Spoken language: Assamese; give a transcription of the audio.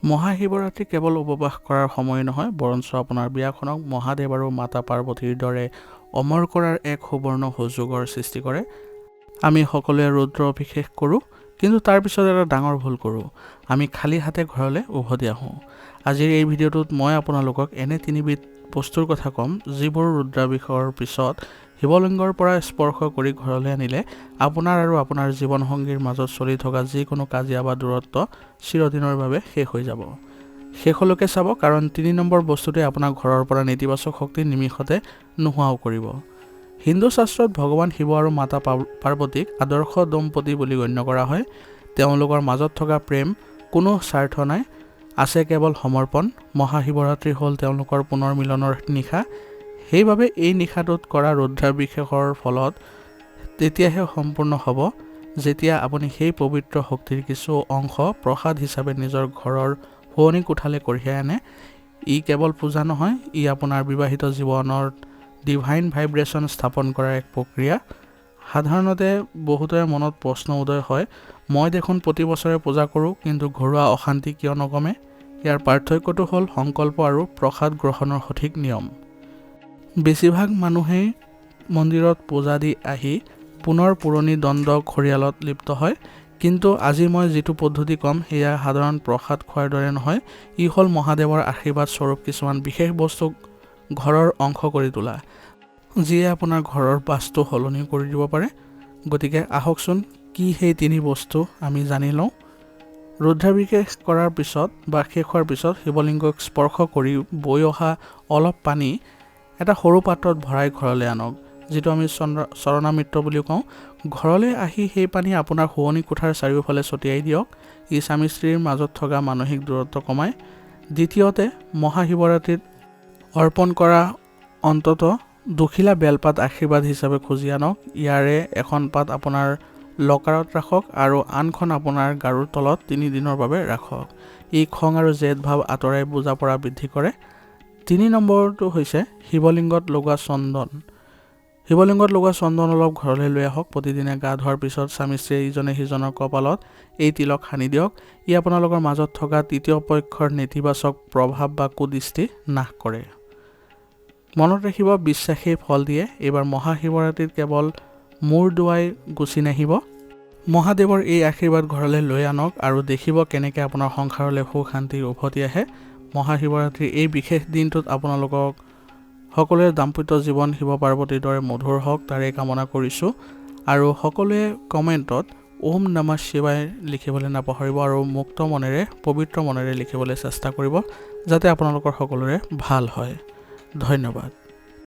মহাশিৱৰাত্ৰি কেৱল উপবাস কৰাৰ সময় নহয়, বৰঞ্চ আপোনাৰ বিয়াখনক মহাদেৱ আৰু মাতা পাৰ্বতীৰ দৰে অমৰ কৰাৰ এক সুবৰ্ণ সুযোগৰ সৃষ্টি কৰে। আমি সকলোৱে ৰুদ্ৰ অভিষেক কৰোঁ, কিন্তু তাৰ পিছত এটা ডাঙৰ ভুল কৰোঁ। আমি খালী হাতে ঘৰলৈ উভতি আহোঁ। আজিৰ এই ভিডিঅ'টোত মই আপোনালোকক এনে তিনিবিধ বস্তুৰ কথা ক'ম, যিবোৰ ৰুদ্ৰাভিষেকৰ পিছত শিৱলিংগৰ পৰা স্পৰ্শ কৰি ঘৰলৈ আনিলে আপোনাৰ আৰু আপোনাৰ জীৱনসংগীৰ মাজত চলি থকা যিকোনো কাজিয়া বা দূৰত্ব চিৰদিনৰ বাবে শেষ হৈ যাব। শেষলৈকে চাব, কাৰণ ৩ নম্বৰ বস্তুটোৱে আপোনাৰ ঘৰৰ পৰা নেতিবাচক শক্তি নিমিষতে নোহোৱাও কৰিব। হিন্দু শাস্ত্ৰত ভগৱান শিৱ আৰু মাতা পাৰ্বতীক আদৰ্শ দম্পতী বুলি গণ্য কৰা হয়। তেওঁলোকৰ মাজত থকা প্ৰেম কোনো স্বাৰ্থ নাই, আছে কেৱল সমৰ্পণ। মহাশিৱৰাত্ৰি হ'ল তেওঁলোকৰ পুনৰ মিলনৰ নিশা। সেইবাবে এই নিশাটোত কৰা ৰুদ্ৰাভিষেকৰ ফলত তেতিয়াহে সম্পূৰ্ণ হ'ব, যেতিয়া আপুনি সেই পবিত্ৰ শক্তিৰ কিছু অংশ প্ৰসাদ হিচাপে নিজৰ ঘৰৰ শোৱনি কোঠালৈ কঢ়িয়াই আনে। ই কেৱল পূজা নহয়, ই আপোনাৰ বিবাহিত জীৱনৰ ডিভাইন ভাইব্ৰেশ্যন স্থাপন কৰাৰ এক প্ৰক্ৰিয়া। সাধাৰণতে বহুতৰে মনত প্ৰশ্ন উদয় হয়, মই দেখোন প্ৰতি বছৰে পূজা কৰোঁ, কিন্তু ঘৰুৱা অশান্তি কিয় নকমে? ইয়াৰ পাৰ্থক্যটো হ'ল সংকল্প আৰু প্ৰসাদ গ্ৰহণৰ সঠিক নিয়ম। বেছিভাগ মানুহেই মন্দিৰত পূজা দি আহি পুনৰ পুৰণি দণ্ড খৰিয়ালত লিপ্ত হয়। কিন্তু আজি মই যিটো পদ্ধতি ক'ম, সেয়া সাধাৰণ প্ৰসাদ খোৱাৰ দৰে নহয়। ই হ'ল মহাদেৱৰ আশীৰ্বাদ স্বৰূপ কিছুমান বিশেষ বস্তুক ঘৰৰ অংশ কৰি তোলা, যিয়ে আপোনাৰ ঘৰৰ বাস্তু সলনি কৰি দিব পাৰে। গতিকে আহকচোন, কি সেই ৩ বস্তু আমি জানি লওঁ। ৰুদ্ৰাভিষেক কৰাৰ পিছত বা শেষ হোৱাৰ পিছত শিৱলিংগক স্পৰ্শ কৰি বৈ অহা অলপ পানী এটা সৰু পাত্ৰত ভৰাই ঘৰলৈ আনক, যিটো আমি চৰণামৃত বুলি কওঁ। ঘৰলৈ আহি সেই পানী আপোনাৰ শোৱনি কোঠাৰ চাৰিওফালে ছটিয়াই দিয়ক। ই স্বামী স্ত্ৰীৰ মাজত থকা মানসিক দূৰত্ব কমায়। দ্বিতীয়তে, মহাশিৱৰাত্ৰিত অৰ্পণ কৰা অন্তত 2খিলা বেলপাত আশীৰ্বাদ হিচাপে খুজি আনক। ইয়াৰে এখন পাত আপোনাৰ লকাৰত ৰাখক আৰু আনখন আপোনাৰ গাৰুৰ তলত 3 দিনৰ বাবে ৰাখক। ই খং আৰু জেদ ভাৱ আঁতৰাই বুজাপৰা বৃদ্ধি কৰে। 3 নম্বৰটো হৈছে শিৱলিংগত লগোৱা চন্দন। শিৱলিংগত লগোৱা চন্দন অলপ ঘৰলৈ লৈ আহক। প্ৰতিদিনে গা ধোৱাৰ পিছত স্বামী স্ত্ৰীয়ে ইজনে সিজনৰ কপালত এই তিলক সানি দিয়ক। ই আপোনালোকৰ মাজত থকা তৃতীয় পক্ষৰ নেতিবাচক প্ৰভাৱ বা কুদৃষ্টি নাশ কৰে। মনত ৰাখিব, বিশ্বাসেই ফল দিয়ে। এইবাৰ মহাশিৱৰাত্ৰিত কেৱল মূৰ দোৱাই গুচি নাহিব। মহাদেৱৰ এই আশীৰ্বাদ ঘৰলৈ লৈ আনক আৰু দেখিব কেনেকৈ আপোনাৰ সংসাৰলৈ সুখ শান্তি উভতি আহে। মহাশিৱৰাত্ৰিৰ এই বিশেষ দিনটোত আপোনালোকক সকলোৰে দাম্পত্য জীৱন শিৱ পাৰ্বতীৰ দৰে মধুৰ হওক, তাৰেই কামনা কৰিছোঁ। আৰু সকলোৱে কমেণ্টত ওম নমঃ শিৱায় লিখিবলৈ নাপাহৰিব আৰু মুক্ত মনেৰে, পবিত্ৰ মনেৰে লিখিবলৈ চেষ্টা কৰিব, যাতে আপোনালোকৰ সকলোৰে ভাল হয়। ধন্যবাদ।